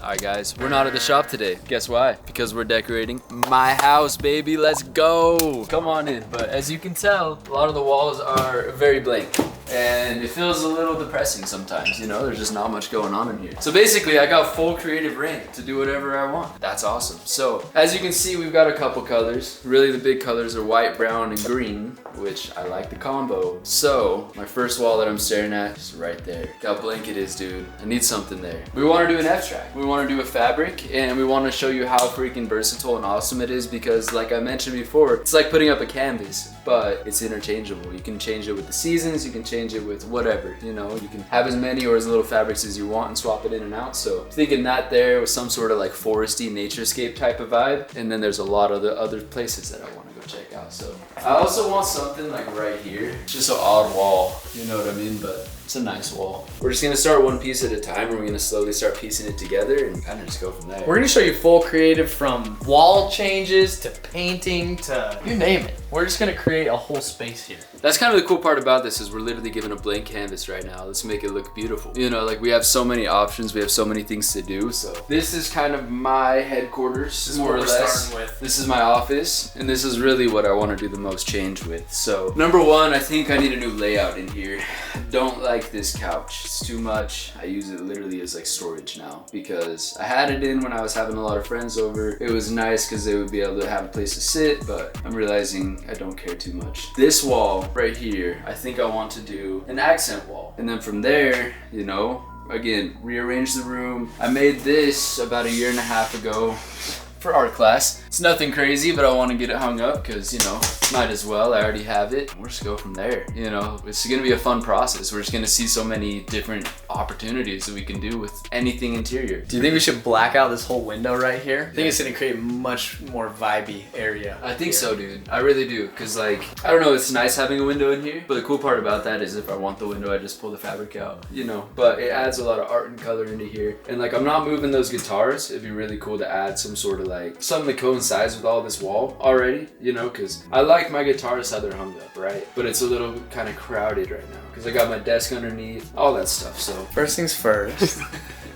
Alright guys, we're not at the shop today. Guess why? Because we're decorating my house, baby. Let's go. Come on in. But as you can tell, a lot of the walls are very blank. And it feels a little depressing sometimes, you know? There's just not much going on in here. So basically, I got full creative reign to do whatever I want. That's awesome. So, as you can see, we've got a couple colors. Really, the big colors are white, brown, and green, which I like the combo. So, my first wall that I'm staring at is right there. Look how blank it is, dude. I need something there. We want to do an abstract. We want to do a fabric, and we want to show you how freaking versatile and awesome it is because, like I mentioned before, it's like putting up a canvas, but it's interchangeable. You can change it with the seasons, you can change it with whatever, you know, you can have as many or as little fabrics as you want and swap it in and out. So thinking that there was some sort of like foresty naturescape type of vibe, and then there's a lot of the other places that I want to go check out. So I also want something like right here. It's just an odd wall, you know what I mean, but it's a nice wall. We're just gonna start one piece at a time, and we're gonna slowly start piecing it together and kind of just go from there. We're gonna show you full creative from wall changes to painting to you name it. We're just gonna create a whole space here. That's kind of the cool part about this is we're literally given a blank canvas right now. Let's make it look beautiful. You know, like we have so many options, we have so many things to do. So this is kind of my headquarters, This is more what or we're less. starting with. This is my office, and this is really what I want to do the most change with. So number one, I think I need a new layout in here. Don't like this couch. It's too much. I use it literally as like storage now because I had it in when I was having a lot of friends over. It was nice because they would be able to have a place to sit, but I'm realizing I don't care too much. This wall right here, I think I want to do an accent wall. And then from there, you know, again, rearrange the room. I made this about 1.5 years ago for art class. It's nothing crazy, but I want to get it hung up because, you know, might as well. I already have it. We'll just go from there. You know, it's going to be a fun process. We're just going to see so many different opportunities that we can do with anything interior. Do you think we should black out this whole window right here? I think it's gonna create a much more vibey area. I think so, dude. I really do. Cause like, I don't know, it's nice having a window in here, but the cool part about that is if I want the window, I just pull the fabric out, you know, but it adds a lot of art and color into here. And like, I'm not moving those guitars. It'd be really cool to add some sort of like, something that coincides with all this wall already, you know, cause I like my guitars how they're hung up, right? But it's a little kind of crowded right now cause I got my desk underneath, all that stuff, so. First things first,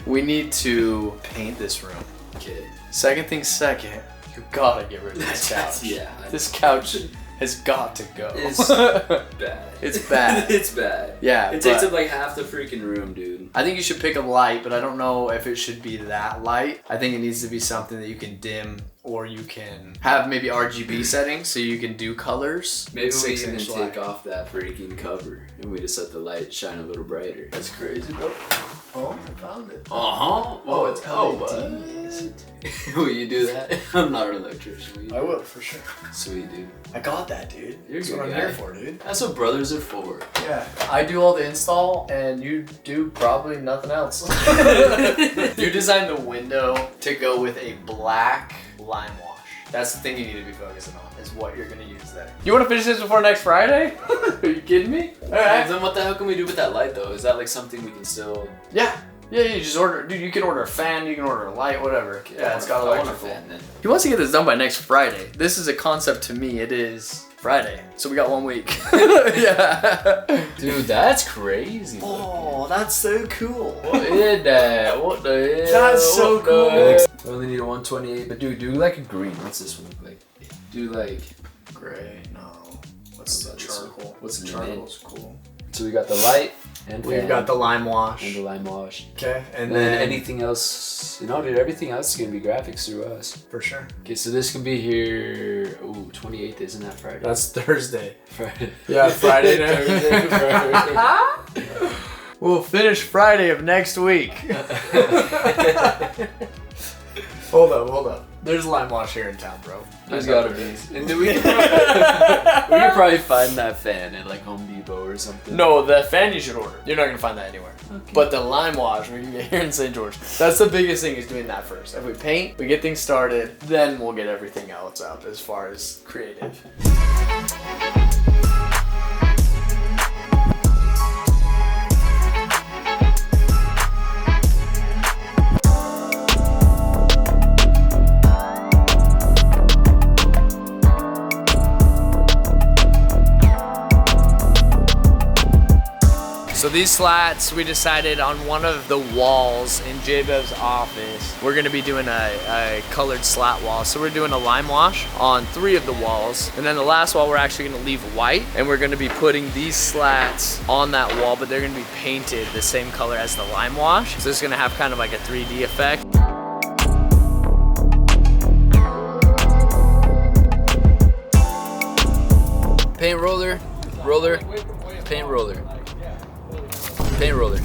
we need to paint this room. Okay. Second thing second, you gotta get rid of this couch. Yeah. This couch has got to go. It's bad. It's bad. It's bad. Yeah, It takes up like half the freaking room, dude. I think you should pick a light, but I don't know if it should be that light. I think it needs to be something that you can dim, or you can have maybe RGB settings so you can do colors. Maybe we 6 even inch take light. off that freaking cover and we just let the light shine a little brighter. That's crazy, bro. Oh, I found it. Uh-huh. Oh, it's LEDs. Will you do that? I'm not an electrician. Will you? I will, for sure. Sweet, dude. I got that, dude. You're a That's good what I'm guy. here for, dude. That's what brothers are for. Yeah. I do all the install, and you do probably nothing else. You designed the window to go with a black lime wash. That's the thing you need to be focusing on, is what you're gonna use there. You wanna finish this before next Friday? Are you kidding me? Alright. Then what the hell can we do with that light, though? Is that like something we can still... Yeah. Yeah, you just order, dude, you can order a fan, you can order a light, whatever. Yeah, it's got I want a electrical. fan, then. He wants to get this done by next Friday. This is a concept to me, it is Friday. So we got 1 week. Yeah. Dude, that's crazy. Oh, that's so cool. What is that? What the hell? That's so What the cool. heck? We only need a 128, but dude, do like a green. What's this one look like? Do like... Gray, no. What's the charcoal? What's the charcoal's cool. So we got the light and We've got the lime wash. and the lime wash. Okay, and And then then anything else, you know, dude, everything else is gonna be graphics through us. for sure. Okay, so this can be here. Ooh, 28th, isn't that Friday? That's Thursday. Friday. Yeah, Friday night. Thursday, Friday. We'll finish Friday of next week. Hold up. There's lime wash here in town, bro. There's gotta be. And then we could probably find that fan at like Home Depot or something. No, the fan you should order. You're not gonna find that anywhere. Okay. But the lime wash we can get here in St. George. That's the biggest thing, is doing that first. If we paint, we get things started, then we'll get everything else up as far as creative. So these slats, we decided on one of the walls in J-Bev's office, we're gonna be doing a colored slat wall. So we're doing a lime wash on 3 of the walls. And then the last wall, we're actually gonna leave white, and we're gonna be putting these slats on that wall, but they're gonna be painted the same color as the lime wash. So it's gonna have kind of like a 3D effect. Paint roller, roller, paint roller, paint roller.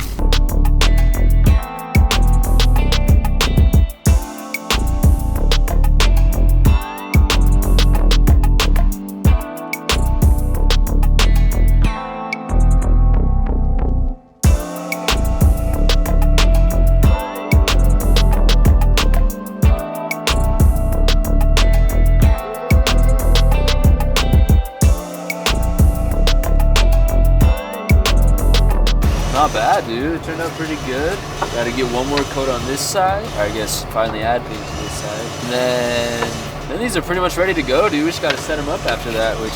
Not bad, dude. It turned out pretty good. Gotta get one more coat on this side. Or I guess finally add paint to this side. And then these are pretty much ready to go, dude. We just gotta set them up after that, which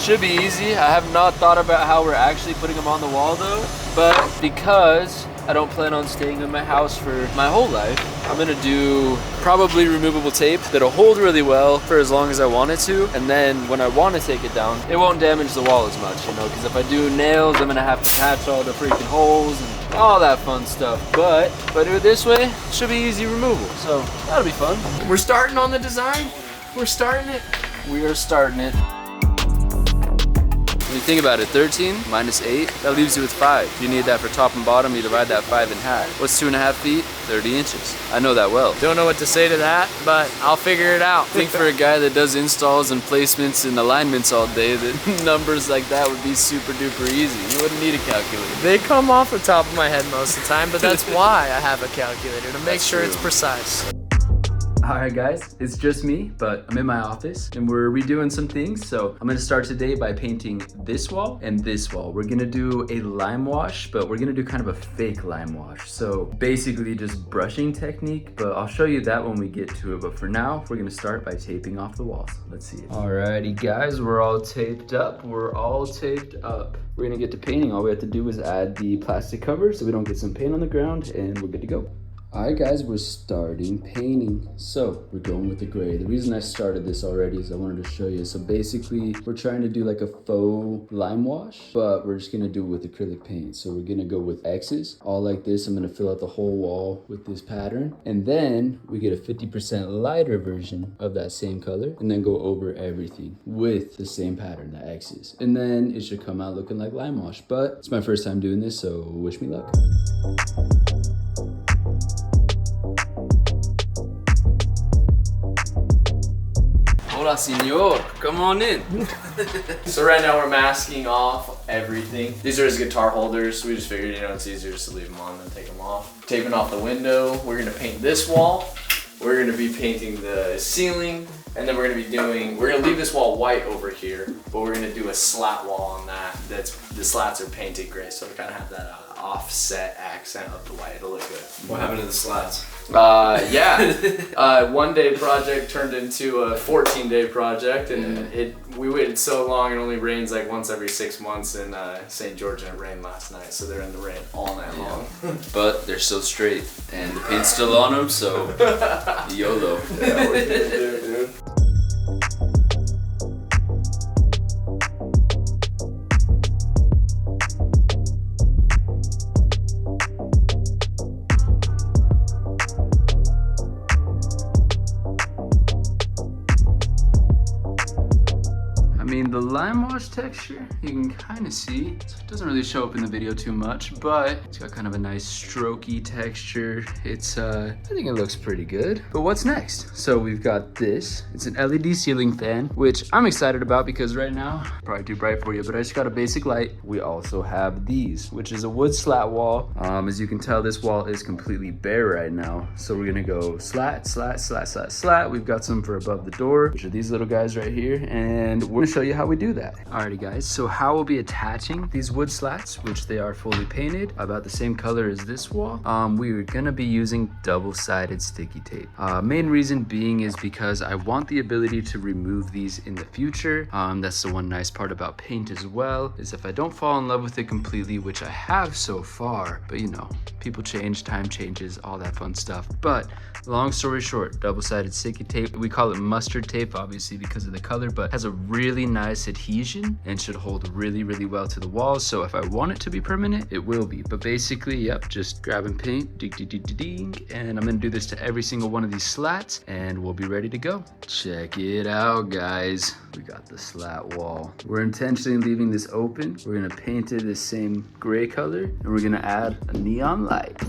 should be easy. I have not thought about how we're actually putting them on the wall though. But because I don't plan on staying in my house for my whole life, I'm gonna do probably removable tape that'll hold really well for as long as I want it to. And then when I want to take it down, it won't damage the wall as much, you know, because if I do nails, I'm gonna have to patch all the freaking holes and all that fun stuff. But if I do it this way, it should be easy removal. So that'll be fun. We're starting on the design. We're starting it. We are starting it. When you think about it, 13 minus 8, that leaves you with 5. You need that for top and bottom, you divide that 5 in half. What's 2.5 feet? 30 inches. I know that well. Don't know what to say to that, but I'll figure it out. I think for a guy that does installs and placements and alignments all day, that numbers like that would be super duper easy. You wouldn't need a calculator. They come off the top of my head most of the time, but that's why I have a calculator, to make sure it's precise. Alright guys, it's just me, but I'm in my office and we're redoing some things. So I'm gonna start today by painting this wall and this wall. We're gonna do a lime wash, but we're gonna do kind of a fake lime wash. So basically just brushing technique, but I'll show you that when we get to it. But for now, we're gonna start by taping off the walls. Let's see it. Alrighty guys, we're all taped up. We're all taped up. We're gonna get to painting. All we have to do is add the plastic cover so we don't get some paint on the ground, and we're good to go. Alright guys, we're starting painting. So we're going with the gray. The reason I started this already is I wanted to show you. So basically we're trying to do like a faux lime wash, but we're just gonna do it with acrylic paint. So we're gonna go with X's, all like this. I'm gonna fill out the whole wall with this pattern. And then we get a 50% lighter version of that same color and then go over everything with the same pattern, the X's. And then it should come out looking like lime wash. But it's my first time doing this, so wish me luck. Hola, senor. Come on in. So right now we're masking off everything. These are his guitar holders. We just figured, you know, it's easier just to leave them on than take them off. Taping off the window. We're gonna paint this wall. We're gonna be painting the ceiling. And then we're gonna leave this wall white over here, but we're gonna do a slat wall on that. The slats are painted gray, so we kind of have that offset accent of the white. It'll look good. What happened to the slats? One day project turned into a 14-day project, and we waited so long. It only rains like once every 6 months in St. George, and it rained last night, so they're in the rain all night long. But they're still straight, and the paint's still on them, so YOLO. Yeah, what can you do, dude? I mean, the lime wash texture, you can kind of see. It doesn't really show up in the video too much, but it's got kind of a nice strokey texture. It's, I think it looks pretty good. But what's next? So we've got this. It's an LED ceiling fan, which I'm excited about because right now, probably too bright for you, but I just got a basic light. We also have these, which is a wood slat wall. As you can tell, this wall is completely bare right now. So we're gonna go slat, slat, slat, slat, slat. We've got some for above the door, which are these little guys right here. And we're gonna show you how we do that. Alrighty guys, so how we'll be attaching these wood slats, which they are fully painted, about the same color as this wall. We're gonna be using double-sided sticky tape. Main reason being is because I want the ability to remove these in the future. That's the one nice part about paint as well, is if I don't fall in love with it completely, which I have so far, but you know, people change, time changes, all that fun stuff. But long story short, double-sided sticky tape, we call it mustard tape, obviously because of the color, but has a really nice adhesion and should hold really, really well to the walls. So if I want it to be permanent, it will be. But basically, yep, just grab and paint, ding, ding, ding, ding, ding, and I'm gonna do this to every single one of these slats, and we'll be ready to go. Check it out, guys. We got the slat wall. We're intentionally leaving this open. We're gonna paint it the same gray color, and we're gonna add a neon light.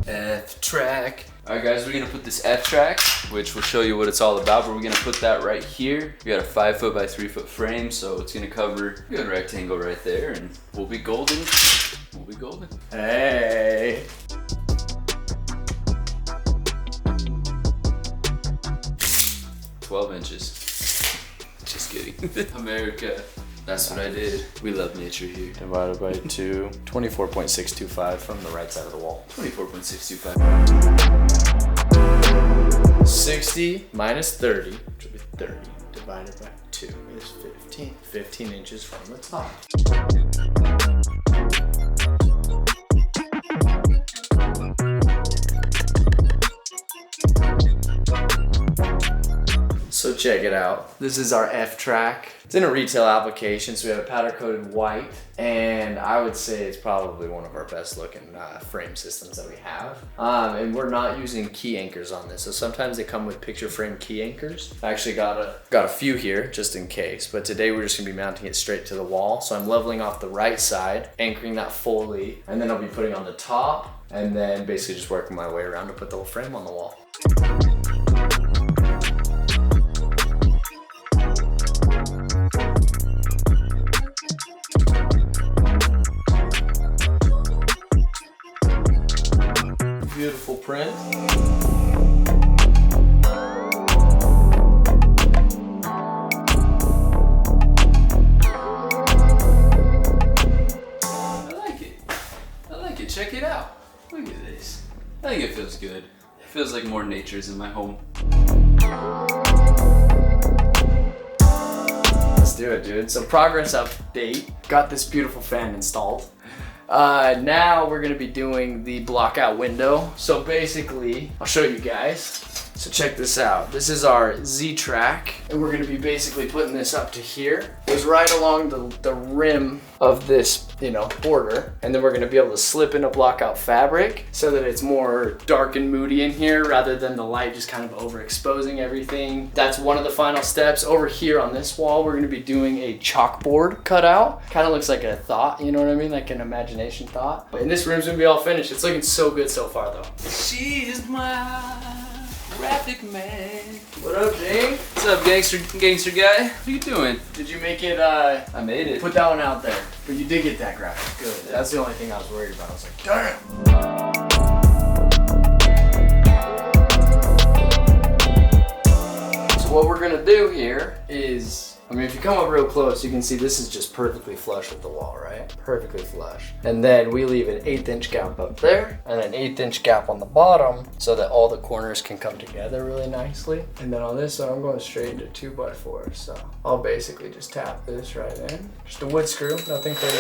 F-track. Alright guys, we're gonna put this F-track, which will show you what it's all about, but we're gonna put that right here. We got a 5 foot by 3 foot frame, so it's gonna cover a good rectangle right there, and we'll be golden. We'll be golden. Hey! 12 inches. Just kidding. America. That's what I did. We love nature here. Divided by 2, 24.625 from the right side of the wall. 24.625. 60 minus 30, which will be 30, divided by 2 is 15. 15 inches from the top. So check it out. This is our F-track. It's in a retail application, so we have a powder coated white, and I would say it's probably one of our best looking frame systems that we have. And we're not using key anchors on this, so sometimes they come with picture frame key anchors. I actually got a few here just in case, but today we're just gonna be mounting it straight to the wall. So I'm leveling off the right side, anchoring that fully, and then I'll be putting on the top, and then basically just working my way around to put the whole frame on the wall. Beautiful print. I like it. Check it out. Look at this. I think it feels good. It feels like more nature's in my home. Let's do it, dude. So progress update. Got this beautiful fan installed. Now we're gonna be doing the block out window. So basically, I'll show you guys. So check this out. This is our Z-track, and we're gonna be basically putting this up to here. It goes right along the rim of this, you know, border, and then we're gonna be able to slip in a block out fabric so that it's more dark and moody in here rather than the light just kind of overexposing everything. That's one of the final steps. Over here on this wall, we're gonna be doing a chalkboard cutout. Kind of looks like a thought, you know what I mean? Like an imagination thought. And this room's gonna be all finished. It's looking so good so far though. She's my graphic man. What up, Jane? What's up, gangster guy? What are you doing? Did you make it, I made it. put that one out there, but you did get that graphic. Good. That's the only thing I was worried about. I was like, damn. So what we're gonna do here is, I mean, if you come up real close, you can see this is just perfectly flush with the wall, right? Perfectly flush. And then we leave an 1/8 inch gap up there and an 1/8 inch gap on the bottom so that all the corners can come together really nicely. And then on this side, I'm going straight into 2x4. So I'll basically just tap this right in. Just a wood screw, nothing crazy.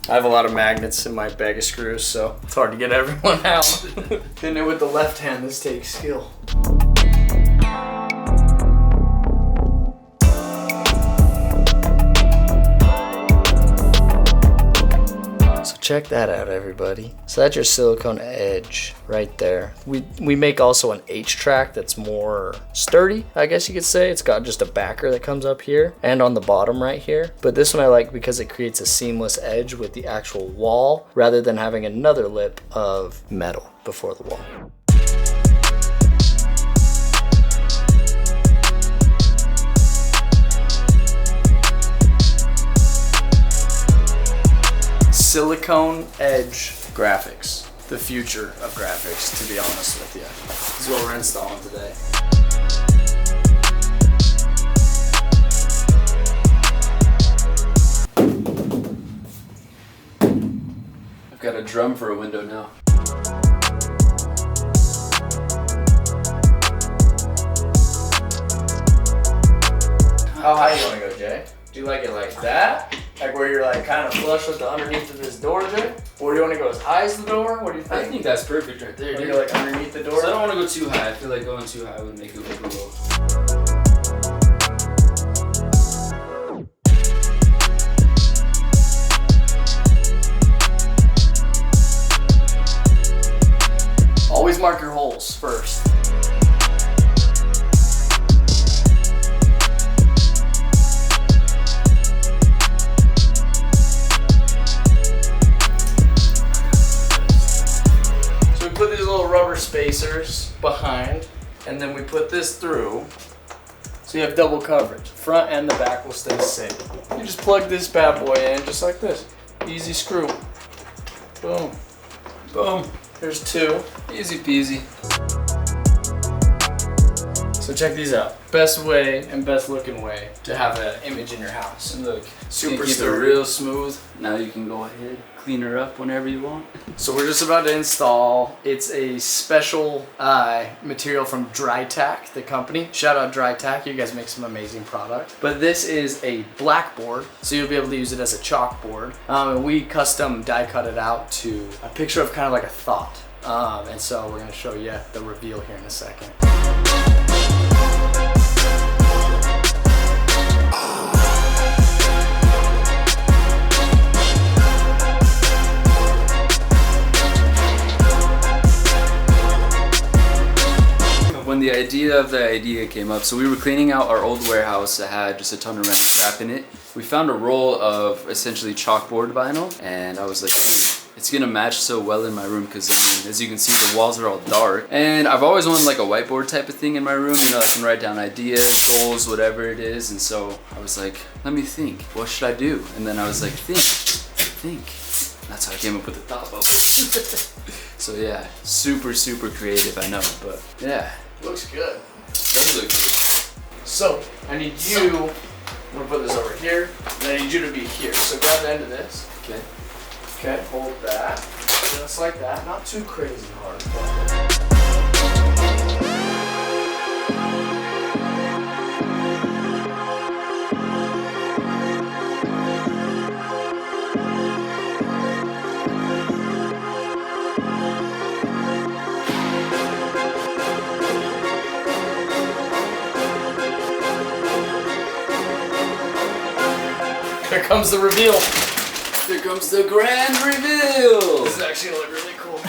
I have a lot of magnets in my bag of screws, so it's hard to get everyone out. Hitting it with the left hand, this takes skill. Check that out, everybody. So that's your silicone edge right there. We make also an H track that's more sturdy, I guess you could say. It's got just a backer that comes up here and on the bottom right here. But this one I like because it creates a seamless edge with the actual wall rather than having another lip of metal before the wall. Silicone edge graphics. The future of graphics, to be honest with you. This is what we're installing today. I've got a drum for a window now. How high do you want to go, Jay? Do you like it like that? Like where you're like kind of flush with the underneath of this door, Jay? Or do you want to go as high as the door? What do you think? I think that's perfect right there, dude. You're like underneath the door? So I don't want to go too high. I feel like going too high would make it look low. Always mark your holes first. Put these little rubber spacers behind, and then we put this through so you have double coverage. Front and the back will stay the same. You just plug this bad boy in just like this. Easy screw. Boom. Boom. There's two. Easy peasy. So check these out. Best way and best looking way to have an image in your house. And look, Super keep it sturdy. real smooth. Now you can go ahead, clean her up whenever you want. So we're just about to install. It's a special material from DryTack, the company. Shout out DryTack, you guys make some amazing product. But this is a blackboard, so you'll be able to use it as a chalkboard. And we custom die cut it out to a picture of kind of like a thought. And so we're gonna show you the reveal here in a second. When the idea came up, so we were cleaning out our old warehouse that had just a ton of random crap in it. We found a roll of essentially chalkboard vinyl, and I was like, dude, it's gonna match so well in my room because I mean, as you can see, the walls are all dark. And I've always wanted like a whiteboard type of thing in my room, you know, I can write down ideas, goals, whatever it is. And so I was like, let me think, what should I do? And then I was like, think. That's how I came up with the thought bubble. So yeah, super creative, I know, but yeah. Looks good. Does look good. So I need you, I'm gonna put this over here, and I need you to be here. So grab the end of this. Okay. Okay, hold that. Just like that. Not too crazy hard. But... Here comes the reveal. Here comes the grand reveal. This is actually gonna look really cool.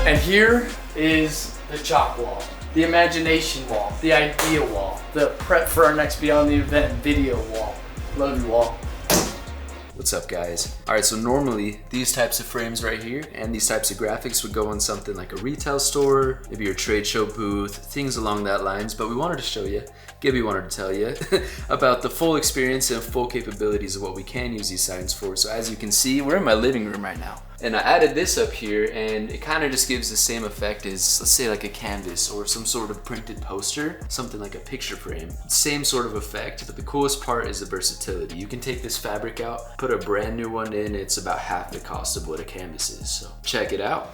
And here is the chalk wall, the imagination wall, the idea wall, the prep for our next Beyond the Event video wall. Love you all. What's up, guys? All right, so normally these types of frames right here and these types of graphics would go in something like a retail store, maybe your trade show booth, things along that lines, but we wanted to show you, Gibby wanted to tell you about the full experience and full capabilities of what we can use these signs for. So as you can see, we're in my living room right now. And I added this up here, and it kind of just gives the same effect as, let's say, like a canvas or some sort of printed poster, something like a picture frame. Same sort of effect, but the coolest part is the versatility. You can take this fabric out, put a brand new one in, it's about half the cost of what a canvas is. So check it out.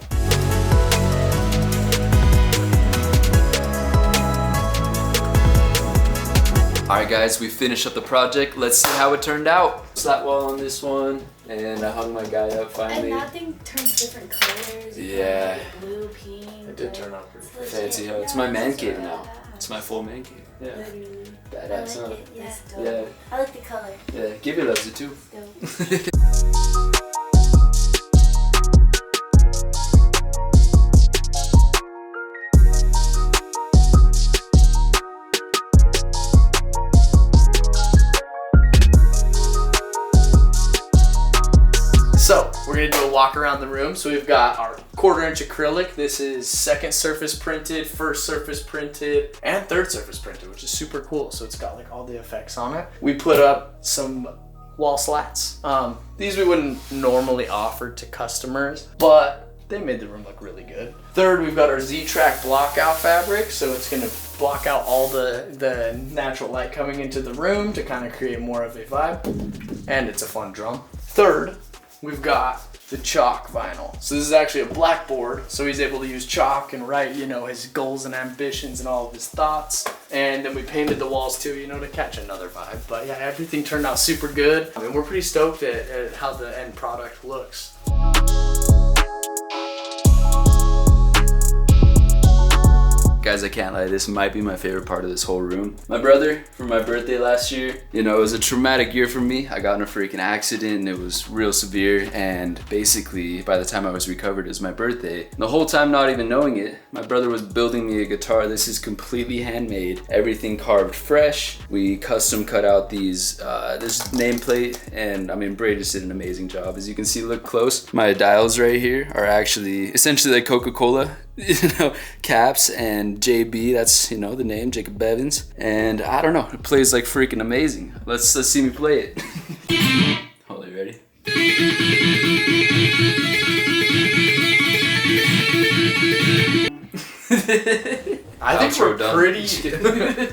All right, guys, we finished up the project. Let's see how it turned out. Slat wall on this one, And I hung my guy up finally. And that thing turns different colors. Yeah. Like blue, pink. It did turn out pretty legit. Fancy how it's my man cave now. It's my full man cave. Yeah. Literally. Badass, I huh? like it. Yeah. Yeah. I like the color. Yeah. Gibby loves it too. Dope. So we're gonna do a walk around the room. So we've got our 1/4" acrylic. This is second surface printed, first surface printed, and third surface printed, which is super cool. So it's got like all the effects on it. We put up some wall slats. These we wouldn't normally offer to customers, but they made the room look really good. Third, we've got our Z-Track blockout fabric. So it's gonna block out all the natural light coming into the room to kind of create more of a vibe. And it's a fun drum. Third, we've got the chalk vinyl. So this is actually a blackboard, so he's able to use chalk and write, you know, his goals and ambitions and all of his thoughts. And then we painted the walls too, you know, to catch another vibe. But yeah, everything turned out super good. I mean, we're pretty stoked at how the end product looks. Guys, I can't lie, this might be my favorite part of this whole room. My brother, for my birthday last year, you know, it was a traumatic year for me. I got in a freaking accident and it was real severe, and basically by the time I was recovered, it was my birthday. The whole time not even knowing it, my brother was building me a guitar. This is completely handmade, everything carved fresh. We custom cut out these, this nameplate, and I mean, Bray just did an amazing job. As you can see, look close, my dials right here are actually essentially like Coca-Cola, you know, caps, and JB, that's, you know, the name, Jacob Bevins. And I don't know, it plays like freaking amazing. Let's see me play it. Hold it, ready? I think Outro we're done.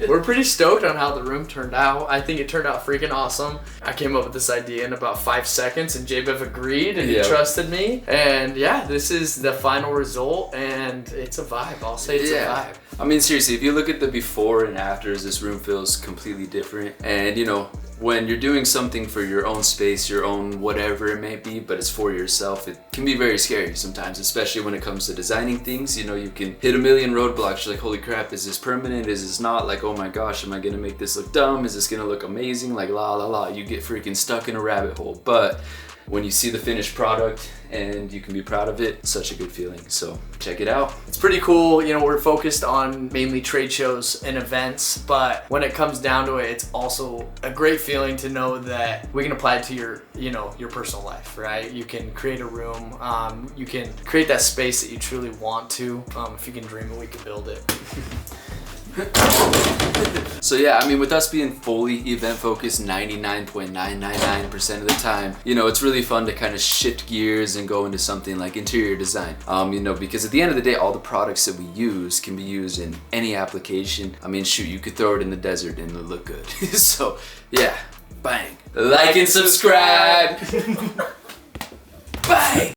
we're pretty stoked on how the room turned out. I think it turned out freaking awesome. I came up with this idea in about 5 seconds, and J-Bev agreed, and he trusted me. And yeah, this is the final result, and it's a vibe. I'll say it's a vibe. I mean, seriously, if you look at the before and afters, this room feels completely different. And you know, when you're doing something for your own space, your own whatever it may be, but it's for yourself, it can be very scary sometimes, especially when it comes to designing things. You know, you can hit a million roadblocks. You're like, holy crap, is this permanent? Is this not? Like, oh my gosh, am I gonna make this look dumb? Is this gonna look amazing? Like, la la la. You get freaking stuck in a rabbit hole. But when you see the finished product and you can be proud of it, it's such a good feeling. So check it out. It's pretty cool. You know, we're focused on mainly trade shows and events, but when it comes down to it, it's also a great feeling to know that we can apply it to your, you know, your personal life, right? You can create a room, you can create that space that you truly want to. If you can dream it, we can build it. So yeah, I mean, with us being fully event focused 99.999% of the time, you know, it's really fun to kind of shift gears and go into something like interior design. You know, because at the end of the day, all the products that we use can be used in any application. I mean, shoot, you could throw it in the desert and it'll look good. So yeah, bang. Like and subscribe. Bang.